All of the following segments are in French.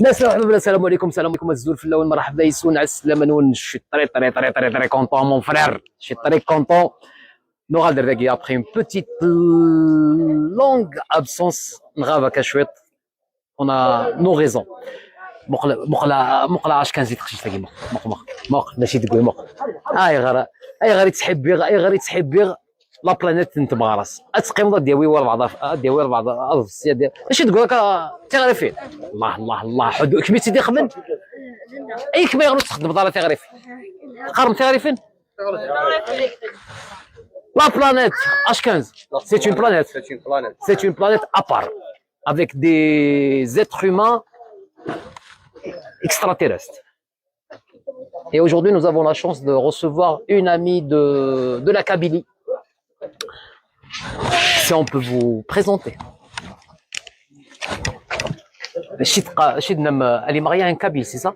السلام عليكم الزول في الاول مرحبا يسون على السلامه نون شي طري كونطون مون فرير شي طري كونطون نوغال دركي ابخي اون بوتيت لونغ ابسونس نغاب هكا شويط اون نو ريزون مقلا اش كان زيد خشيت تاكي مق ماشي تقول مق اي غير تحب بيغ اي غير تحب بيغ لا بلانيت انت مغرس اتقيم ديوي ورا بعض السياد ديال ماشي تقول لك تغرفين الله حدو كمي تيدي خمن اي كما يغلط تخدم دار تغرفين قرم تغرفين لا بلانيت اش 15 سي اون بلانيت سي اون بلانيت ابار avec des êtres humains extraterrestres. Et aujourd'hui, nous avons la chance de recevoir une amie de la Kabylie. Si on peut vous présenter. Elle est mariée à un Kabyle, c'est ça?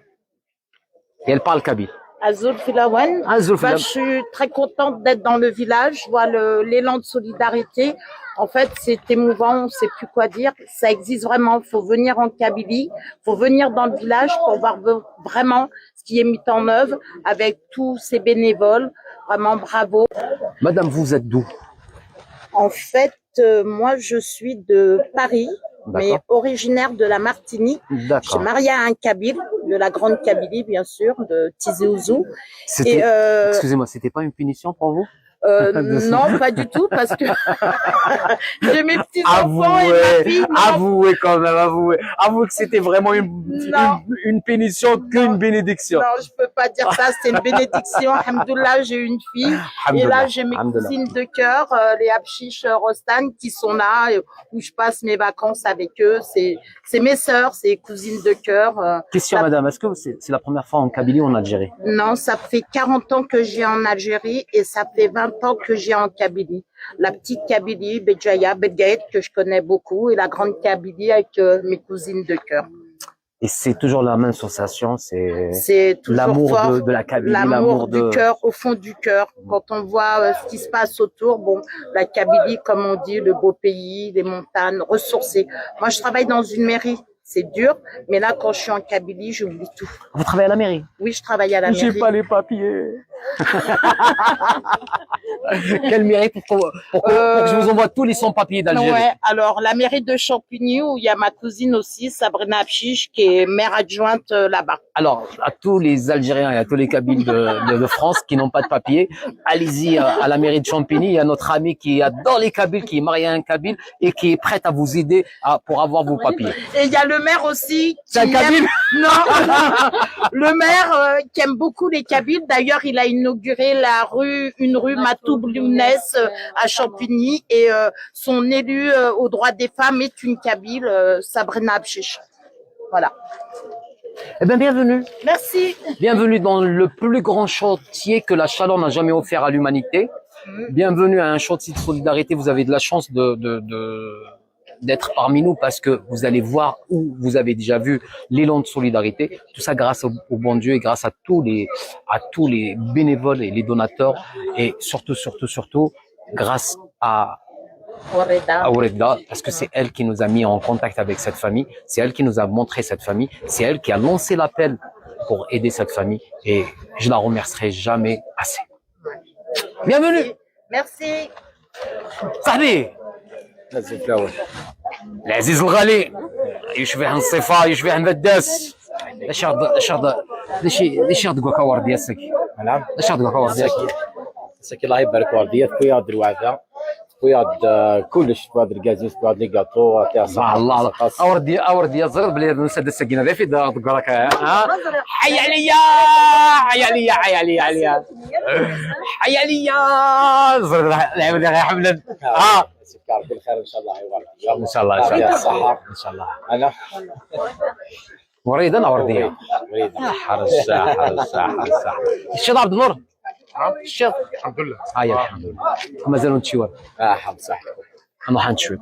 Et elle parle Kabyle. Azul Filawan. Je suis très contente d'être dans le village. Je vois l'élan de solidarité. En fait, c'est émouvant, on ne sait plus quoi dire. Ça existe vraiment. Il faut venir en Kabylie, il faut venir dans le village pour voir vraiment ce qui est mis en œuvre avec tous ces bénévoles. Vraiment, bravo. Madame, vous êtes d'où? En fait, moi, je suis de Paris, mais originaire de la Martinique. Je suis mariée à un Kabyle, de la grande Kabylie, bien sûr, de Tizi Ouzou. Excusez-moi, c'était pas une punition pour vous? Non, pas du tout, parce que j'ai mes petits-enfants et ma fille. Avouez quand même, avouez que c'était vraiment une pénition qu'une bénédiction. Non, je peux pas dire ça, c'est une bénédiction. Alhamdoulilah, j'ai une fille. Et là, j'ai mes cousines de cœur, les Abchish Rostan, qui sont là, où je passe mes vacances avec eux. C'est mes sœurs, c'est cousines de cœur. Question, madame, est-ce que c'est la première fois en Kabylie ou en Algérie? Non, ça fait 40 ans que j'ai en Algérie et ça fait 20 ans que j'ai en Kabylie. La petite Kabylie, Béjaïa, Bedgaït, que je connais beaucoup, et la grande Kabylie avec mes cousines de cœur. Et c'est toujours la même sensation, c'est l'amour de la Kabylie, l'amour du cœur, au fond du cœur. Quand on voit ce qui se passe autour, bon, la Kabylie, comme on dit, le beau pays, les montagnes, ressourcées. Moi, je travaille dans une mairie. C'est dur, mais là, quand je suis en Kabylie, j'oublie tout. Vous travaillez à la mairie? Oui, je travaille à la mairie. J'ai pas les papiers. Quelle mairie pour que je vous envoie tous les sans-papiers d'Algérie? Ouais, alors la mairie de Champigny, où il y a ma cousine aussi, Sabrina Abchiche, qui est maire adjointe là-bas. Alors, à tous les Algériens et à tous les Kabyles de France qui n'ont pas de papiers, allez-y à la mairie de Champigny. Il y a notre ami qui adore les Kabyles, qui est marié à un Kabyle et qui est prête à vous aider pour avoir vos papiers. Et il y a le maire aussi. C'est un Kabyle? Non, le maire qui aime beaucoup les Kabyles. D'ailleurs, il a inauguré une rue Matoub Lounès à Champigny et son élu aux droits des femmes est une Kabyle, Sabrina Abchiche. Voilà. Eh bien, bienvenue. Merci. Bienvenue dans le plus grand chantier que la Chaleur n'a jamais offert à l'humanité. Bienvenue à un chantier de solidarité. Vous avez de la chance d'être parmi nous parce que vous allez voir où vous avez déjà vu l'élan de solidarité. Tout ça grâce au bon Dieu et grâce à tous les bénévoles et les donateurs et surtout grâce à Oureda, parce que c'est elle qui nous a mis en contact avec cette famille, c'est elle qui nous a montré cette famille, c'est elle qui a lancé l'appel pour aider cette famille et je la remercierai jamais assez. Bienvenue. Merci. Salut. العزيز الغالي يشبه الصفا يشبه المداس ليش هاد كوكا وردياسك نعم ليش هاد كوكا وردياسك ساكي الله يبارك ورديات خويا دروعه خويا كلش بهذا الكازوس بهذا لي كاطو تاع الله اوردي صغير بلي نسد السكينه ذا في دكرك حي عليا حي عليا حي عليا حي عليا صغير العيب يا حملا سكر بالخير ان شاء الله يبارك ان شاء الله ان شاء الله الصحه ان شاء الله انا وريدا ورديه حرس الشيخ عبد النور الشيخ الحمد لله الحمد لله مازالوا نتشوف حب صحتك انا حنتشوف